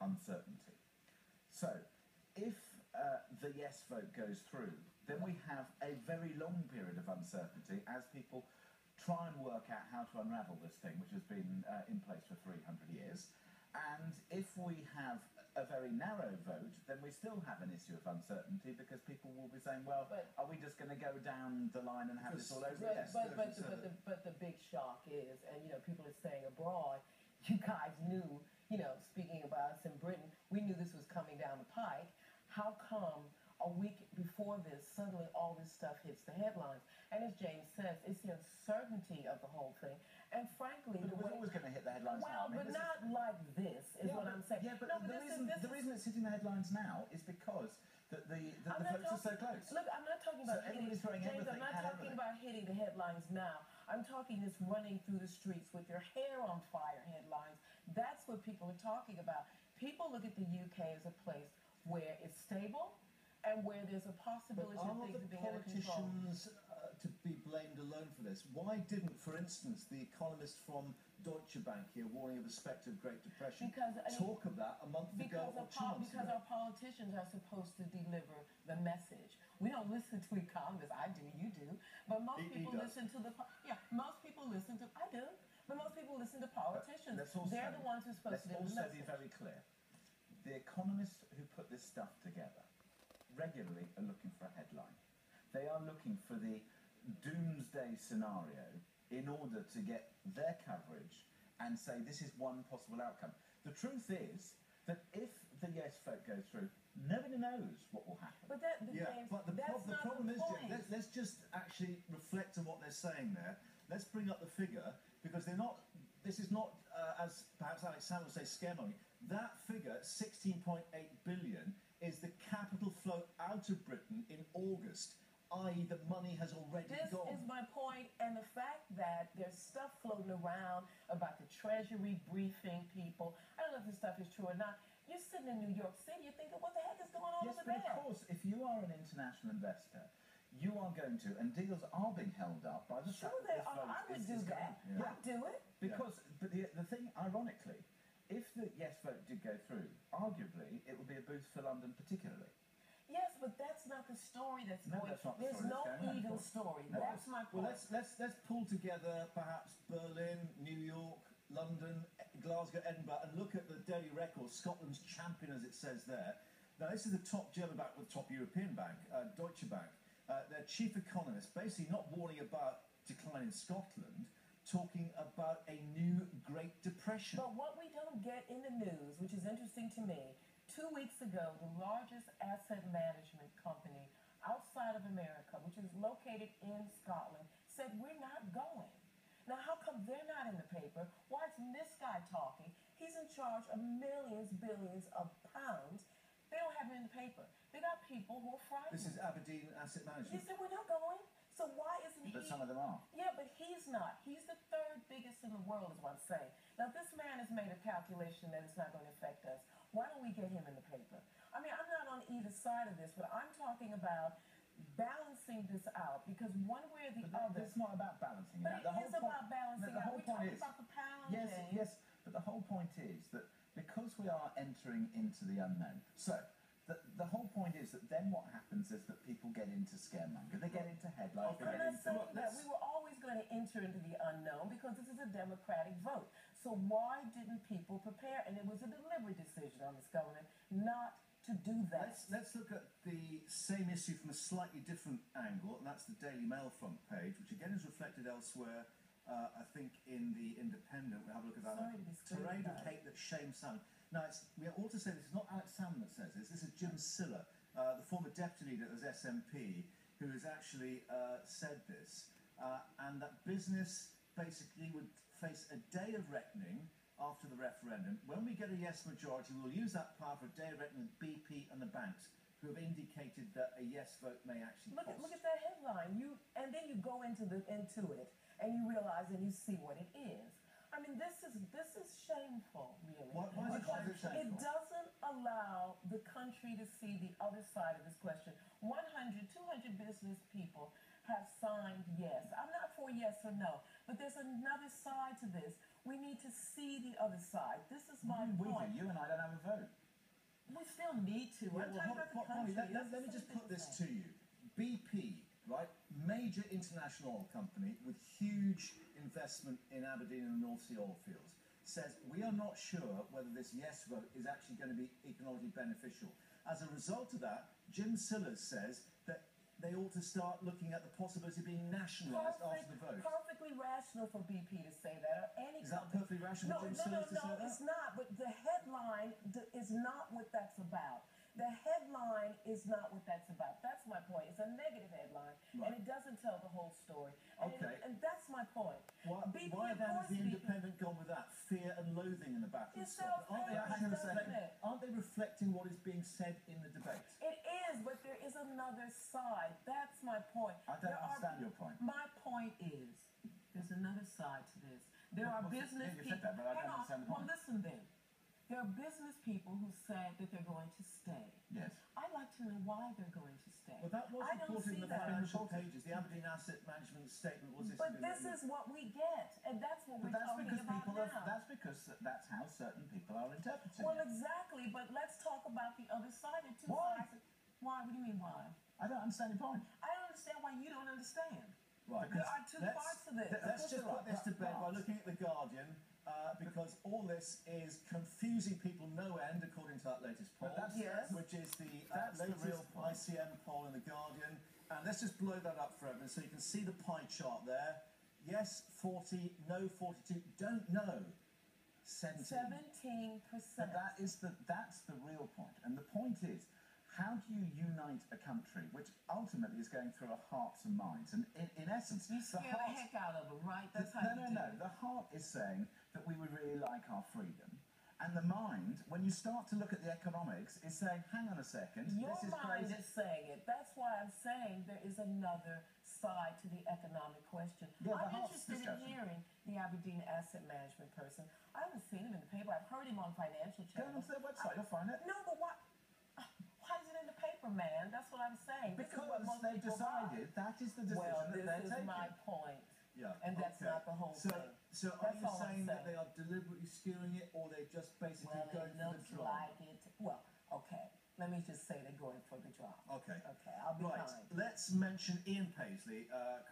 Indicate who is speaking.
Speaker 1: uncertainty. So, if the yes vote goes through, then we have a very long period of uncertainty as people try and work out how to unravel this thing, which has been in place for 300 years. And if we have a very narrow vote, then we still have an issue of uncertainty because people will be saying, well, are we just going to go down the line and have this all over again?
Speaker 2: But the big shock is, and people are saying abroad, you guys knew, speaking about us in Britain, we knew this was coming down the pike. How come a week before this, suddenly all this stuff hits the headlines? And as James says, it's the uncertainty of the whole thing. And frankly,
Speaker 1: but it was always going to hit the headlines now.
Speaker 2: Well, but not like this, is what I'm saying.
Speaker 1: Yeah, but the reason it's hitting the headlines now is because the votes are so close.
Speaker 2: Look, I'm not talking about James, I'm not talking about hitting the headlines now. I'm talking this running through the streets with your hair on fire headlines. That's what people are talking about. People look at the UK as a place where it's stable and where there's a possibility of things being out of control.
Speaker 3: Politicians to be blamed alone for this? Why didn't, for instance, the economist from Deutsche Bank here, warning of the spectre of Great Depression, talk of that a month ago or 2 months ago?
Speaker 2: Because our politicians are supposed to deliver the message. We don't listen to economists. I do, you do. But most people listen to most people listen to, I do. But most people listen to politicians. They're the ones who are supposed to deliver the message.
Speaker 1: Let's also be very clear. The economists who put this stuff together regularly are looking for a headline. They are looking for the doomsday scenario in order to get their coverage and say this is one possible outcome. The truth is that if the yes vote goes through, nobody knows what will happen.
Speaker 2: But
Speaker 3: the problem is, James, let's just actually reflect on what they're saying there. Let's bring up the figure, because this is not, as perhaps Alexander would say, scaremongering. That figure, 16.8 billion, is the capital flow out of Britain in August, i.e. the money has already gone.
Speaker 2: This is my point, and the fact that there's stuff floating around about the Treasury briefing people. I don't know if this stuff is true or not. You're sitting in New York City, you're thinking, what the heck is going on over there?
Speaker 1: Yes, but of course, if you are an international investor, you are going to, and deals are being held up by the fact that this vote
Speaker 2: I would do that.
Speaker 1: Yeah.
Speaker 2: I'd do it.
Speaker 1: Because, but the thing, ironically, if the yes vote did go through, arguably, it would be a boost for London particularly.
Speaker 2: Yes, but that's not the story that's going.
Speaker 1: That's not the
Speaker 2: There's no even story.
Speaker 1: No.
Speaker 2: That's my point.
Speaker 3: Well, let's pull together perhaps Berlin, New York, London, Glasgow, Edinburgh, and look at the Daily Record, Scotland's champion, as it says there. Now, this is the top German bank, the top European bank, Deutsche Bank. Their chief economist basically not warning about decline in Scotland, talking about a new Great Depression.
Speaker 2: But what we don't get in the news, which is interesting to me, 2 weeks ago, the largest asset management company outside of America, which is located in Scotland, said we're not going. Now, how come they're not in the paper? Why is this guy talking? He's in charge of millions, billions of pounds. They don't have him in the paper. They got people who are frightened.
Speaker 3: This is Aberdeen Asset Management.
Speaker 2: He said we're not going. So why isn't he?
Speaker 1: But some of them are.
Speaker 2: Yeah, but he's not. He's the third biggest in the world, is what I'm saying. Now, this man has made a calculation that it's not going to affect us. Why don't we get him in the paper? I mean, I'm not on either side of this, but I'm talking about balancing this out, because one way or the other...
Speaker 1: It's not about balancing it out.
Speaker 2: But it is about balancing out. We're talking about the pound, James.
Speaker 1: Yes, but the whole point is that because we are entering into the unknown, so the whole point is that then what happens is that people get into scaremonger, they get into headlines.
Speaker 2: I'm not saying that. We were always going to enter into the unknown because this is a democratic vote. So why didn't people prepare? And it was a deliberate decision on this government not to do that.
Speaker 3: Let's look at the same issue from a slightly different angle, and that's the Daily Mail front page, which again is reflected elsewhere. I think in the Independent, we'll have a look at that. Parade of hate that shames Salmon. Now, we are all to say this is not Alex Salmon that says this. This is Jim Siller, the former deputy leader of the SNP, who has actually said this, and that business basically would face a day of reckoning after the referendum. When we get a yes majority, we'll use that power for a day of reckoning with BP and the banks, who have indicated that a yes vote may actually
Speaker 2: look at that headline. And then you go into it and you realize and you see what it is. I mean, this is shameful, really.
Speaker 3: Why is it shameful?
Speaker 2: It doesn't allow the country to see the other side of this question. 100, 200 business people have signed yes. I'm not for yes or no, but there's another side to this. We need to see the other side. This is my point.
Speaker 1: You and I don't have a vote.
Speaker 2: We still need to.
Speaker 3: Yeah,
Speaker 2: I'm talking about the country.
Speaker 3: Let me just put this to you. BP, right, major international oil company with huge investment in Aberdeen and the North Sea oil fields, says we are not sure whether this yes vote is actually going to be economically beneficial. As a result of that, Jim Sillars says that they ought to start looking at the possibility of being nationalised after the vote.
Speaker 2: Perfectly rational for BP to say that, or any
Speaker 3: Is that perfectly rational for Jim Sillars to say that?
Speaker 2: No, it's not. But the headline is not what that's about. The headline is not what that's about. That's my point. It's a negative headline,
Speaker 3: right,
Speaker 2: and it doesn't tell the whole story.
Speaker 3: Okay.
Speaker 2: And that's my point.
Speaker 3: Why then has the Independent gone with that? Fear and loathing in the battle of Scotland. Aren't they reflecting what is being said in the debate?
Speaker 2: It is, but there is another side. That's my point.
Speaker 1: I don't understand your point.
Speaker 2: My point is, there's another side to this. There are business people.
Speaker 1: You said that, but I don't understand the point.
Speaker 2: Well, listen then. There are business people who said that they're going to stay.
Speaker 1: Yes.
Speaker 2: I'd like to know why they're going to stay.
Speaker 3: Well, that was
Speaker 2: I don't
Speaker 3: reported
Speaker 2: see
Speaker 3: in the
Speaker 2: that.
Speaker 3: financial pages. The Aberdeen Asset Management statement was this.
Speaker 2: But this is what we get, and that's what we're talking about now.
Speaker 1: That's because that's how certain people are interpreting
Speaker 2: Well,
Speaker 1: it.
Speaker 2: exactly, but let's talk about the other side. The two
Speaker 1: Why?
Speaker 2: sides. Why? What do you mean why?
Speaker 1: I don't understand your point.
Speaker 2: I don't understand why you don't understand.
Speaker 3: Right.
Speaker 2: There are two parts to this.
Speaker 3: Let's just put this to bed by looking at The Guardian, because all this is confusing people no end, according to that latest poll, which is the latest ICM poll in The Guardian. And let's just blow that up for everyone so you can see the pie chart there. Yes, 40, no, 42, don't know, 17%.
Speaker 2: 17%.
Speaker 1: But that's the real point. And the point is, how do you unite a country which ultimately is going through a hearts and minds? And in essence,
Speaker 2: you scare the heck out of them, right? That's how you do it.
Speaker 1: No. The heart is saying that we would really like our freedom. And the mind, when you start to look at the economics, is saying, hang on a second,
Speaker 2: your
Speaker 1: this is
Speaker 2: mind
Speaker 1: crazy.
Speaker 2: is saying it. That's why I'm saying there is another side to the economic question.
Speaker 1: Yeah,
Speaker 2: I'm interested in hearing the Aberdeen asset management person. I haven't seen him in the paper. I've heard him on financial
Speaker 1: Go
Speaker 2: channels.
Speaker 1: onto their website, you'll find it.
Speaker 2: No, but why is it in the paper, man? That's what I'm saying.
Speaker 1: Because they've decided that is the decision that they're taking.
Speaker 2: This is my point.
Speaker 3: Yeah.
Speaker 2: And that's not the whole thing.
Speaker 3: So are you saying that they are deliberately skewing it, or they're just basically going for the draw?
Speaker 2: Okay. Let me just say they're going for the draw.
Speaker 3: Okay.
Speaker 2: Okay, I'll be kind.
Speaker 3: Let's mention Ian Paisley, because